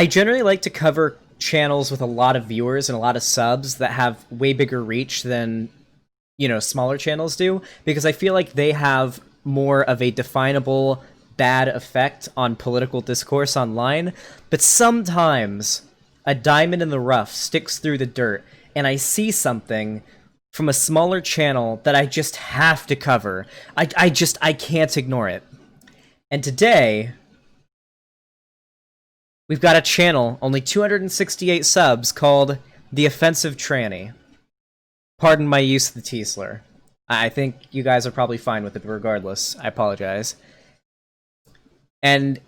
I generally like to cover channels with a lot of viewers and a lot of subs that have way bigger reach than, smaller channels do, because I feel like they have more of a definable bad effect on political discourse online. But sometimes a diamond in the rough sticks through the dirt, and I see something from a smaller channel that I just have to cover. I can't ignore it. And today, we've got a channel, only 268 subs, called The Offensive Tranny. Pardon my use of the T slur. I think you guys are probably fine with it, but regardless, I apologize. And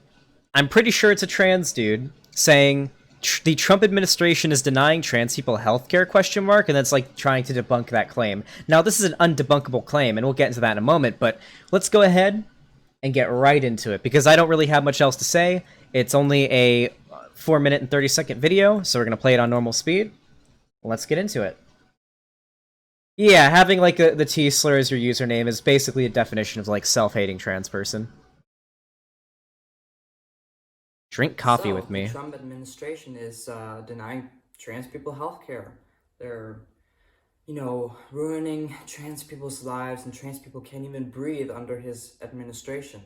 I'm pretty sure it's a trans dude saying the Trump administration is denying trans people healthcare, and that's like trying to debunk that claim. Now, this is an undebunkable claim, and we'll get into that in a moment, but let's go ahead and get right into it, because I don't really have much else to say. It's only a 4-minute and 30-second video, so we're going to play it on normal speed. Let's get into it. Yeah, having like the T slur as your username is basically a definition of like self-hating trans person. Drink coffee with me. The Trump administration is denying trans people healthcare. They're, ruining trans people's lives, and trans people can't even breathe under his administration.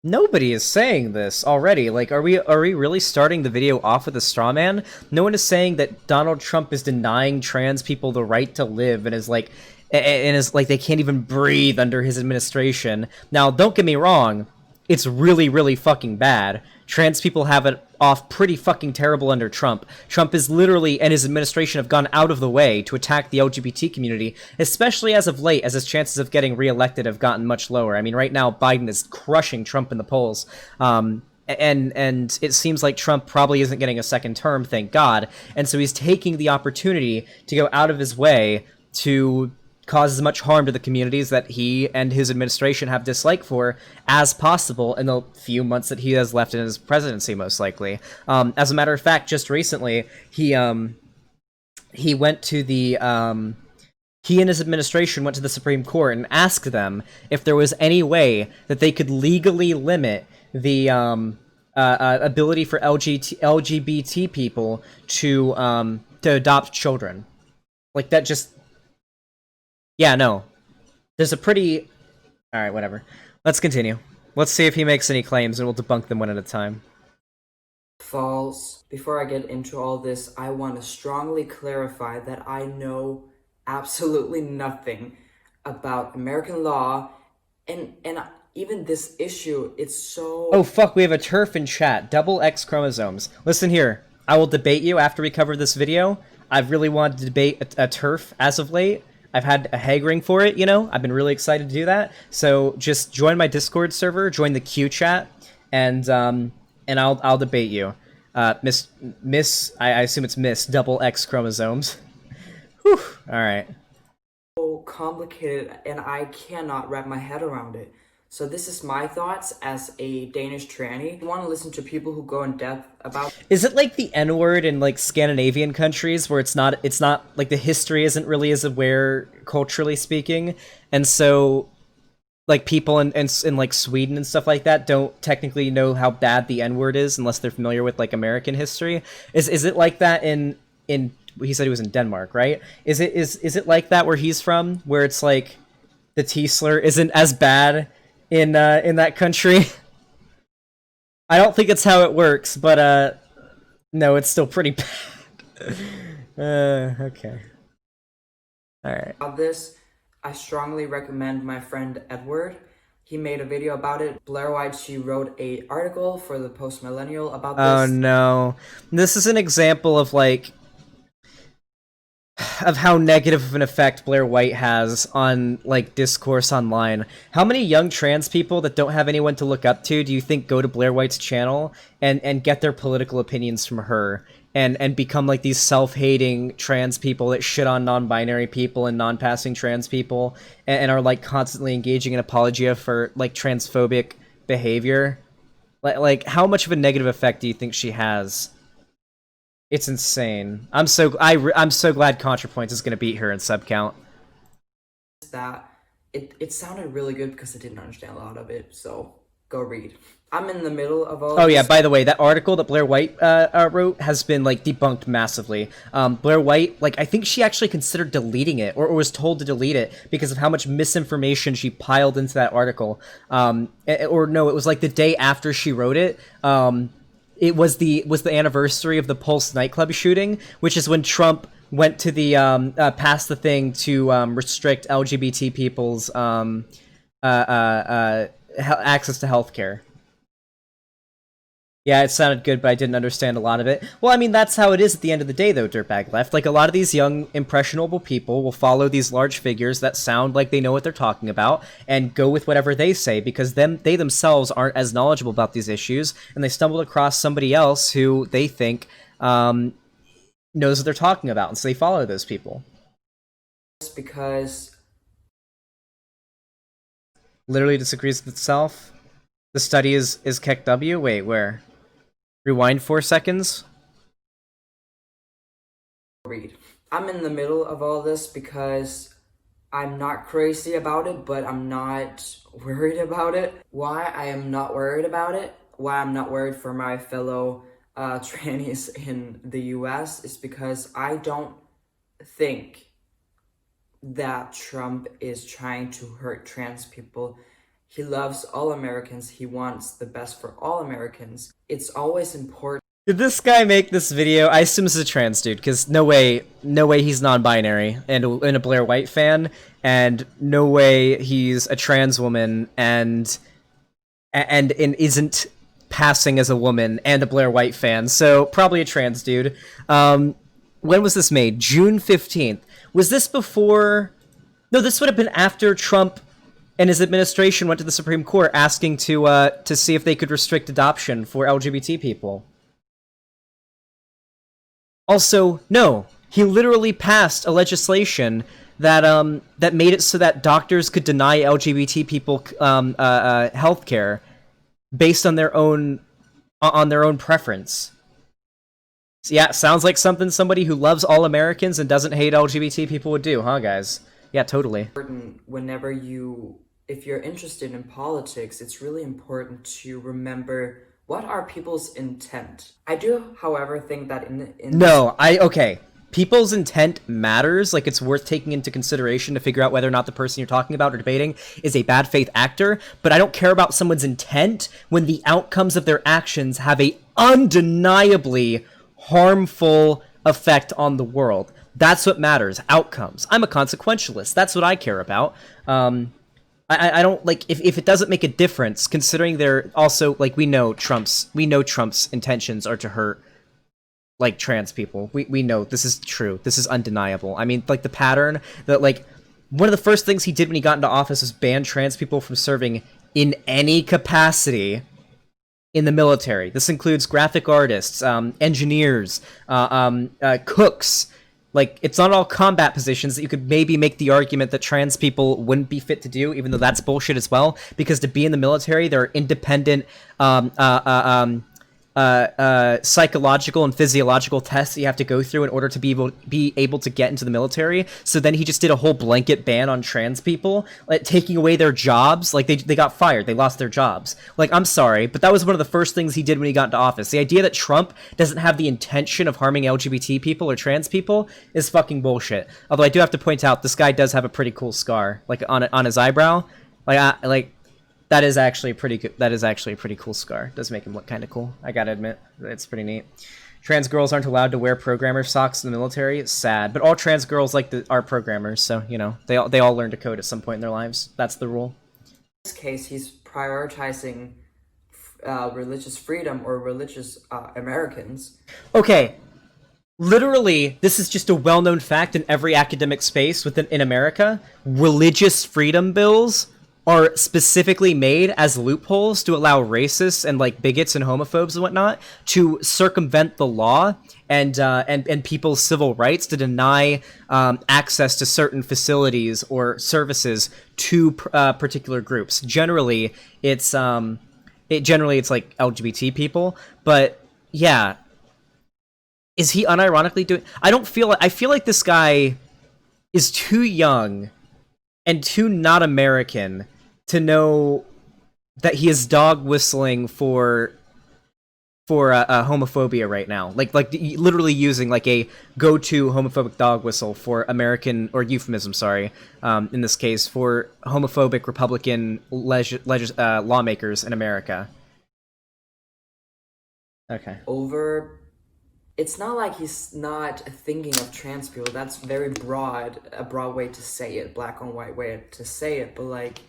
Nobody is saying this already. Like, are we really starting the video off with a straw man? No one is saying that Donald Trump is denying trans people the right to live and is like they can't even breathe under his administration. Now, don't get me wrong, it's really, really fucking bad. Trans people have it off pretty fucking terrible under Trump. Trump is literally, and his administration have gone out of the way to attack the LGBT community, especially as of late, as his chances of getting reelected have gotten much lower. I mean, right now, Biden is crushing Trump in the polls. And it seems like Trump probably isn't getting a second term, thank God. And so he's taking the opportunity to go out of his way to cause as much harm to the communities that he and his administration have dislike for as possible in the few months that he has left in his presidency, most likely. As a matter of fact, just recently, he went to the he and his administration went to the Supreme Court and asked them if there was any way that they could legally limit the ability for LGBT people to adopt children. Like, that just... Yeah, no. There's a pretty... Alright, whatever. Let's continue. Let's see if he makes any claims, and we'll debunk them one at a time. False. Before I get into all this, I want to strongly clarify that I know absolutely nothing about American law, and even this issue, it's so... Oh, fuck, we have a TERF in chat. Double X chromosomes. Listen here. I will debate you after we cover this video. I've really wanted to debate a TERF as of late. I've had a hankering for it, I've been really excited to do that. So just join my Discord server, join the Q chat, and I'll debate you. Miss, I assume it's Miss Double X chromosomes. Whew. All right. So complicated, and I cannot wrap my head around it. So this is my thoughts as a Danish tranny. I want to listen to people who go in depth about... Is it like the N-word in like Scandinavian countries where it's not like the history isn't really as aware culturally speaking, and so like people in like Sweden and stuff like that don't technically know how bad the N-word is unless they're familiar with like American history? Is it like that in he said he was in Denmark, right? Is it like that where he's from, where it's like the T slur isn't as bad in that country? I don't think it's how it works, but no, it's still pretty bad. Okay. All right. About this, I strongly recommend my friend Edward. He made a video about it. Blair White, she wrote a article for the Post Millennial about this. Oh no. This is an example of like of how negative of an effect Blair White has on like discourse online. How many young trans people that don't have anyone to look up to do you think go to Blair White's channel and get their political opinions from her and become like these self-hating trans people that shit on non-binary people and non-passing trans people and are like constantly engaging in apologia for like transphobic behavior? Like how much of a negative effect do you think she has? It's insane. I'm so glad ContraPoints is gonna beat her in sub count. That it sounded really good because I didn't understand a lot of it, so Go read. I'm in the middle of all Oh yeah, this. by the way, that article that Blair White wrote has been like debunked massively. Blair White, like I think she actually considered deleting it, or was told to delete it because of how much misinformation she piled into that article. Or no, it was like the day after she wrote it. It was the anniversary of the Pulse nightclub shooting, which is when Trump went to the passed the thing to restrict LGBT people's access to healthcare. Yeah, it sounded good, but I didn't understand a lot of it. Well, I mean, that's how it is at the end of the day, though, Dirtbag Left. Like, a lot of these young, impressionable people will follow these large figures that sound like they know what they're talking about and go with whatever they say because they themselves aren't as knowledgeable about these issues, and they stumbled across somebody else who they think knows what they're talking about, and so they follow those people. Because Literally disagrees with itself. The study is KEKW? Wait, where? Rewind 4 seconds. read. I'm in the middle of all this because I'm not crazy about it, but I'm not worried about it. Why I am not worried about it, why I'm not worried for my fellow trannies in the US is because I don't think that Trump is trying to hurt trans people. He loves all Americans. He wants the best for all Americans. It's always important. Did this guy make this video? I assume this is a trans dude, because no way he's non-binary and a Blair White fan, and no way he's a trans woman and isn't passing as a woman and a Blair White fan. So probably a trans dude. When was this made? June 15th. Was this before? No, this would have been after Trump and his administration went to the Supreme Court asking to see if they could restrict adoption for LGBT people. Also, no, he literally passed a legislation that that made it so that doctors could deny LGBT people healthcare based on their own preference. So yeah, sounds like something somebody who loves all Americans and doesn't hate LGBT people would do, huh, guys? Yeah, totally. Whenever if you're interested in politics, it's really important to remember what are people's intent. I do, however, think that okay. People's intent matters. Like, it's worth taking into consideration to figure out whether or not the person you're talking about or debating is a bad faith actor. But I don't care about someone's intent when the outcomes of their actions have a undeniably harmful effect on the world. That's what matters. Outcomes. I'm a consequentialist. That's what I care about. I don't like if it doesn't make a difference, considering they're also like we know Trump's intentions are to hurt like trans people. We know this is true. This is undeniable. I mean, like the pattern that like one of the first things he did when he got into office was ban trans people from serving in any capacity in the military. This includes graphic artists, engineers, cooks. Like, it's not all combat positions that you could maybe make the argument that trans people wouldn't be fit to do, even though that's bullshit as well. Because to be in the military, there are independent psychological and physiological tests that you have to go through in order to be able to get into the military. So then he just did a whole blanket ban on trans people, like taking away their jobs. Like they got fired, they lost their jobs. Like, I'm sorry, but that was one of the first things he did when he got into office. The idea that Trump doesn't have the intention of harming LGBT people or trans people is fucking bullshit. Although I do have to point out, this guy does have a pretty cool scar, like on his eyebrow. That is actually pretty good. That is actually a pretty cool scar. It does make him look kind of cool. I gotta admit, it's pretty neat. Trans girls aren't allowed to wear programmer socks in the military. It's sad, but all trans girls are programmers, so you know they all learn to code at some point in their lives. That's the rule. In this case, he's prioritizing religious freedom or religious Americans. Okay, literally, this is just a well-known fact in every academic space in America. Religious freedom bills are specifically made as loopholes to allow racists and like bigots and homophobes and whatnot to circumvent the law and people's civil rights, to deny access to certain facilities or services to particular groups. Generally, it's like LGBT people, but yeah, is he unironically doing? I feel like this guy is too young and too not American to know that he is dog whistling for homophobia right now, like literally using like a go-to homophobic dog whistle for American, or euphemism, sorry, in this case for homophobic Republican lawmakers in America. Okay. Over. It's not like he's not thinking of trans people. That's very broad, a broad way to say it, black and white way to say it. But like,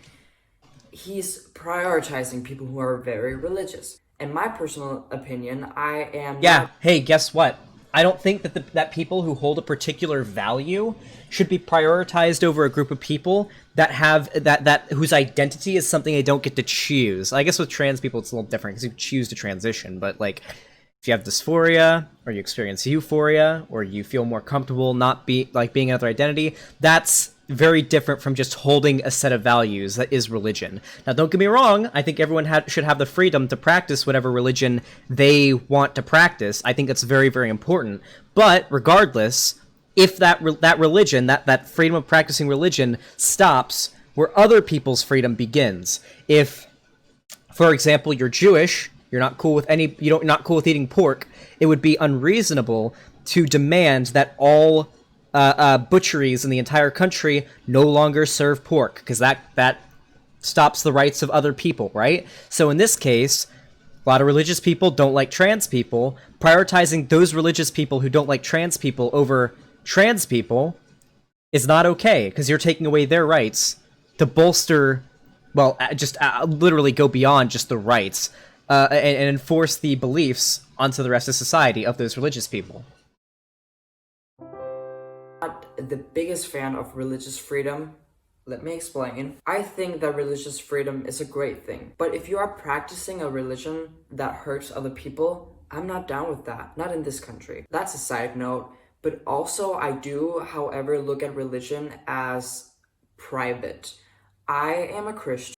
he's prioritizing people who are very religious. In my personal opinion, I am Yeah. not. Hey, guess what? I don't think that that people who hold a particular value should be prioritized over a group of people that have that whose identity is something they don't get to choose. I guess with trans people it's a little different because you choose to transition, but like if you have dysphoria or you experience euphoria or you feel more comfortable not being another identity, that's very different from just holding a set of values that is religion. Now, don't get me wrong. I think everyone should have the freedom to practice whatever religion they want to practice. I think that's very, very important. But regardless, if that religion, that freedom of practicing religion stops where other people's freedom begins. If, for example, you're Jewish, you're not cool with not cool with eating pork, it would be unreasonable to demand that all butcheries in the entire country no longer serve pork, because that stops the rights of other people, right? So in this case, a lot of religious people don't like trans people. Prioritizing those religious people who don't like trans people over trans people is not okay, because you're taking away their rights to bolster, well, just literally go beyond just the rights and enforce the beliefs onto the rest of society of those religious people. Not the biggest fan of religious freedom. Let me explain. I think that religious freedom is a great thing. But if you are practicing a religion that hurts other people, I'm not down with that. Not in this country. That's a side note. But also, I do, however, look at religion as private. I am a Christian.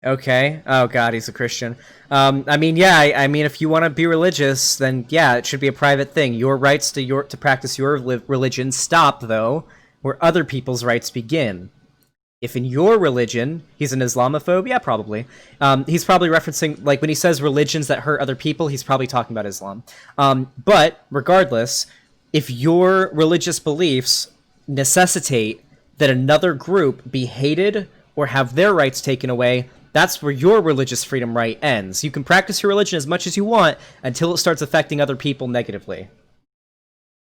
Okay. Oh God, he's a Christian. I mean, yeah. I mean, if you want to be religious, then yeah, it should be a private thing. Your rights to practice your religion stop, though, where other people's rights begin. If in your religion he's an Islamophobe, yeah, probably. He's probably referencing, like, when he says religions that hurt other people, he's probably talking about Islam. But regardless, if your religious beliefs necessitate that another group be hated or have their rights taken away, that's where your religious freedom right ends. You can practice your religion as much as you want until it starts affecting other people negatively.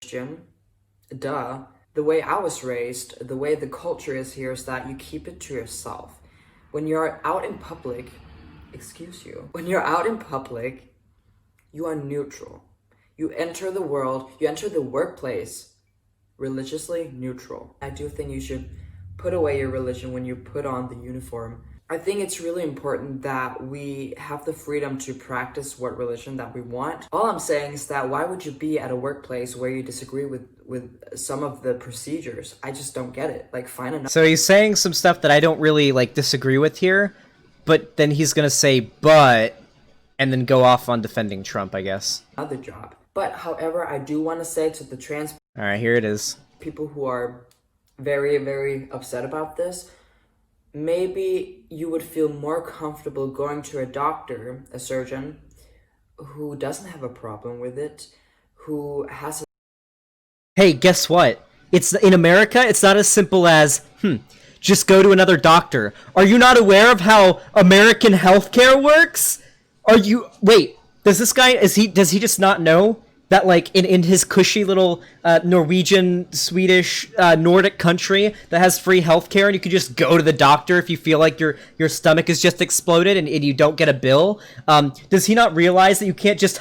Christian. Duh. The way I was raised, the way the culture is here is that you keep it to yourself. When you're out in public, when you're out in public, you are neutral. You enter the world, you enter the workplace religiously neutral. I do think you should put away your religion when you put on the uniform. I think it's really important that we have the freedom to practice what religion that we want. All I'm saying is that why would you be at a workplace where you disagree with some of the procedures? I just don't get it. Like, find another. So he's saying some stuff that I don't really like disagree with here, but then he's gonna say but, and then go off on defending Trump, I guess. Other job. But however, I do want to say to the trans All right, here it is. people who are very, very upset about this, maybe you would feel more comfortable going to a doctor, a surgeon, who doesn't have a problem with it, who has a. Hey, guess what? It's in America, it's not as simple as, just go to another doctor. Are you not aware of how American healthcare works? Wait, does he just not know that, like, in his cushy little Norwegian, Swedish, Nordic country that has free healthcare, and you can just go to the doctor if you feel like your stomach has just exploded and you don't get a bill? Does he not realize that you can't just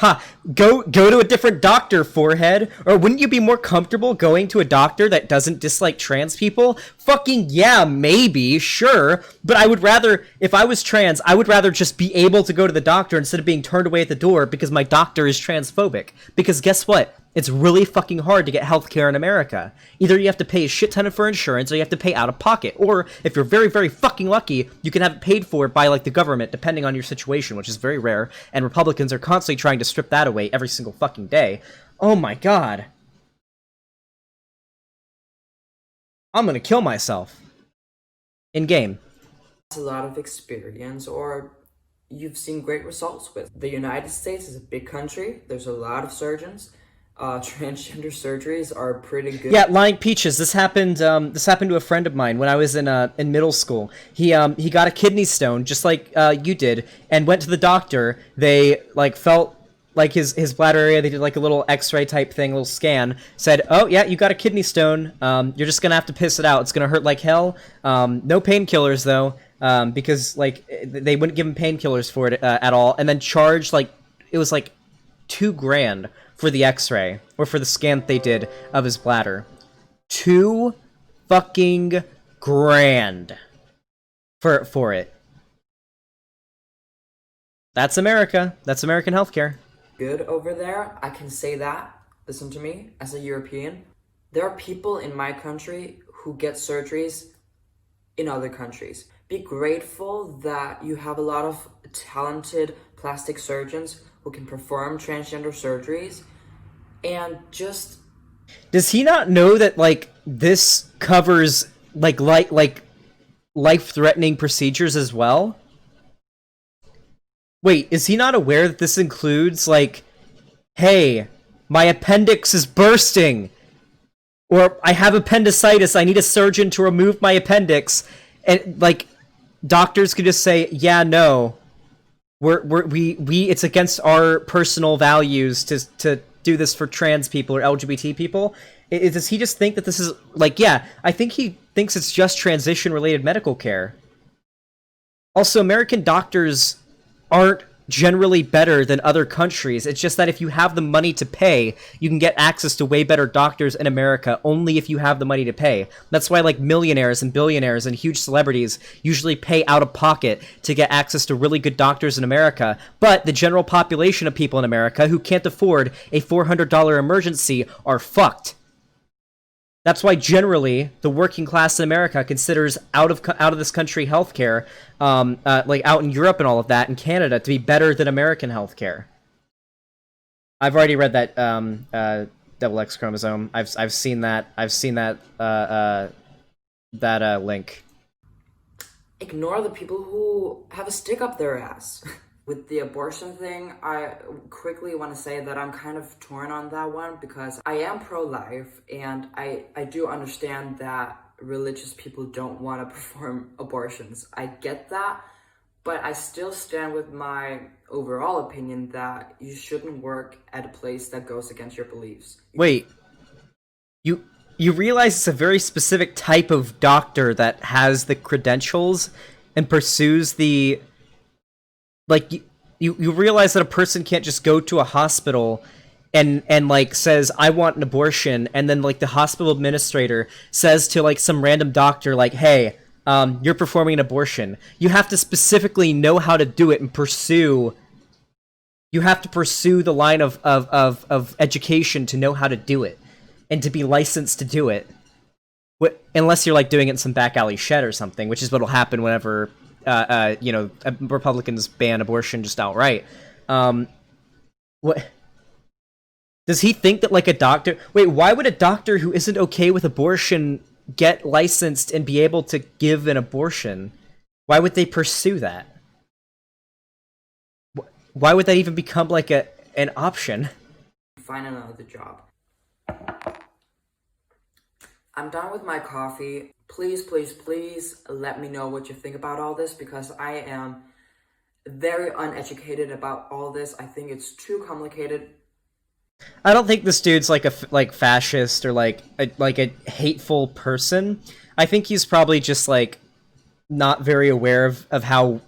go to a different doctor, forehead? Or wouldn't you be more comfortable going to a doctor that doesn't dislike trans people? Fucking yeah, maybe, sure, but I would rather, if I was trans, I would rather just be able to go to the doctor instead of being turned away at the door because my doctor is transphobic. Because guess what? It's really fucking hard to get healthcare in America. Either you have to pay a shit ton for insurance or you have to pay out of pocket. Or if you're very, very fucking lucky, you can have it paid for by, like, the government, depending on your situation, which is very rare. And Republicans are constantly trying to strip that away every single fucking day. Oh my god. I'm gonna kill myself. In game. A lot of experience or you've seen great results with. The United States is a big country. There's a lot of surgeons. Transgender surgeries are pretty good. Yeah, lying peaches. This happened. This happened to a friend of mine when I was in middle school. He got a kidney stone, just like you did, and went to the doctor. They like felt like his bladder area. They did like a little X-ray type thing, a little scan. Said, "Oh yeah, you got a kidney stone. You're just gonna have to piss it out. It's gonna hurt like hell. No painkillers though, because like they wouldn't give him painkillers for it at all. And then charged like it was like $2,000 for the X-ray or for the scan that they did of his bladder. 2 fucking grand for it. That's America. That's American healthcare. Good over there. I can say that. Listen to me, as a European. There are people in my country who get surgeries in other countries. Be grateful that you have a lot of talented plastic surgeons who can perform transgender surgeries, and just... Does he not know that like this covers like life-threatening procedures as well? Wait, is he not aware that this includes like, hey, my appendix is bursting, or I have appendicitis, I need a surgeon to remove my appendix, and like doctors could just say, yeah, no, we it's against our personal values to do this for trans people or LGBT people. Does he just think that this is like, yeah, I think he thinks it's just transition related medical care. Also, American doctors aren't generally better than other countries. It's just that if you have the money to pay, you can get access to way better doctors in America only if you have the money to pay. That's why like millionaires and billionaires and huge celebrities usually pay out of pocket to get access to really good doctors in America. But the general population of people in America who can't afford a $400 emergency are fucked. That's why generally the working class in America considers out of this country healthcare, like out in Europe and all of that, in Canada, to be better than American healthcare. I've already read that double X chromosome. I've seen that. I've seen that link. Ignore the people who have a stick up their ass. With the abortion thing, I quickly want to say that I'm kind of torn on that one, because I am pro-life, and I do understand that religious people don't want to perform abortions. I get that, but I still stand with my overall opinion that you shouldn't work at a place that goes against your beliefs. Wait, you realize it's a very specific type of doctor that has the credentials and pursues the... Like, you realize that a person can't just go to a hospital and like says, I want an abortion, and then like the hospital administrator says to like some random doctor like, hey, you're performing an abortion. You have to specifically know how to do it and pursue... You have to pursue the line of education to know how to do it and to be licensed to do it. Unless you're like doing it in some back alley shed or something, which is what'll happen whenever Republicans ban abortion just outright. What does he think that like a doctor? Wait, why would a doctor who isn't okay with abortion get licensed and be able to give an abortion? Why would they pursue that? Why would that even become like an option? Find another job. I'm done with my coffee. Please, please, please let me know what you think about all this, because I am very uneducated about all this. I think it's too complicated. I don't think this dude's like a fascist or like a hateful person. I think he's probably just like not very aware of how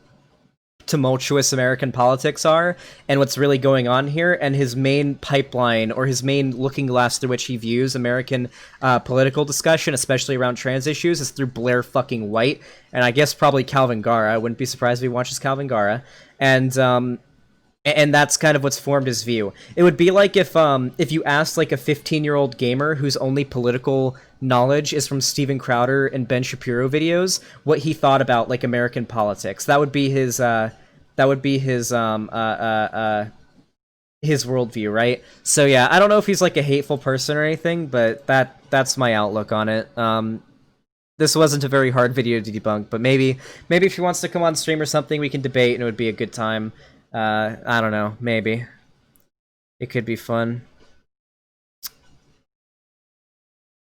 tumultuous American politics are and what's really going on here, and his main pipeline or his main looking glass through which he views American political discussion, especially around trans issues, is through Blair fucking White, and I guess probably Calvin Gara. I wouldn't be surprised if he watches Calvin Gara, and that's kind of what's formed his view. It would be like if you asked like a 15-year-old gamer whose only political knowledge is from Steven Crowder and Ben Shapiro videos, what he thought about like American politics. That would be his his worldview, right? So yeah, I don't know if he's like a hateful person or anything, but that's my outlook on it. this wasn't a very hard video to debunk, but maybe if he wants to come on stream or something, we can debate and it would be a good time. I don't know, maybe. It could be fun.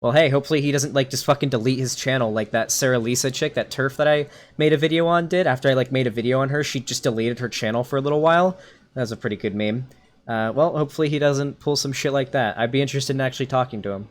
Well, hey, hopefully he doesn't, like, just fucking delete his channel like that Sarah Lisa chick, that TERF that I made a video on did. After I, like, made a video on her, she just deleted her channel for a little while. That was a pretty good meme. Well, hopefully he doesn't pull some shit like that. I'd be interested in actually talking to him.